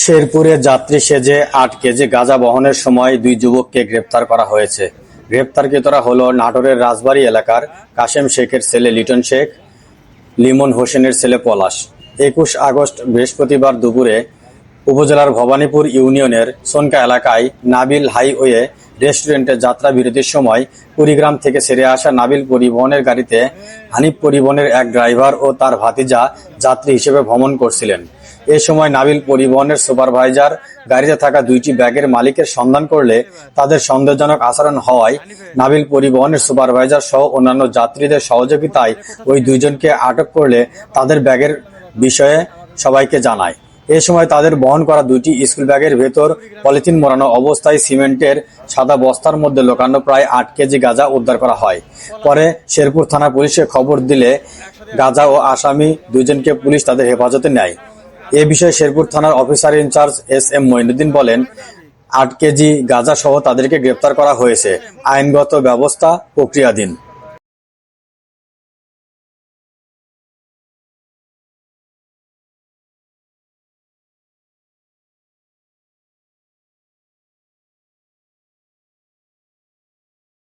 শেরপুরে যাত্রী সেজে ৮ কেজি গাঁজা বহনের সময় ২ যুবককে গ্রেপ্তার করা হয়েছে। গ্রেপ্তারকৃতরা হলো নাটোরের রাজবাড়ী এলাকার কাশেম শেখের ছেলে লিটন শেখ, লিমন হোসেনের ছেলে পলাশ। ২১ আগস্ট বৃহস্পতিবার দুপুরে উপজেলার ভবানীপুর ইউনিয়নের সোনকা এলাকায় নাবিল হাইওয়ে রেস্টুরেন্টে যাত্রা বিরতির সময় কুড়িগ্রাম থেকে ছেড়ে আসা নাবিল পরিবহনের গাড়িতে হানিফ পরিবহনের এক ড্রাইভার ও তার ভাতিজা যাত্রী হিসেবে ভ্রমণ করছিলেন। এ সময় নাবিল পরিবহনের সুপারভাইজার গাড়িতে থাকা ২টি ব্যাগের মালিকের সন্ধান করলে তাদের সন্দেহজনক আচরণ হওয়ায় নাবিল পরিবহনের সুপারভাইজার সহ অন্যান্য যাত্রীদের সহযোগিতায় ওই দুইজনকে আটক করলে তাদের ব্যাগের বিষয়ে সবাইকে জানায়। এ সময় তাদের বহন করা ২টি স্কুল ব্যাগের ভেতর পলিথিন মোড়ানো অবস্থায় সিমেন্টের সাদা বস্তার মধ্যে লোকানো প্রায় ৮ কেজি গাঁজা উদ্ধার করা হয়। পরে শেরপুর থানা পুলিশে খবর দিলে গাঁজা ও আসামি দুইজনকে পুলিশ তাদের হেফাজতে নেয়। এ বিষয়ে শেরপুর থানার অফিসার ইনচার্জ এস.এম. মঈনুদ্দিন বলেন, ৮ কেজি গাঁজা সহ তাদেরকে গ্রেপ্তার করা হয়েছে। আইনগত ব্যবস্থা প্রক্রিয়াধীন।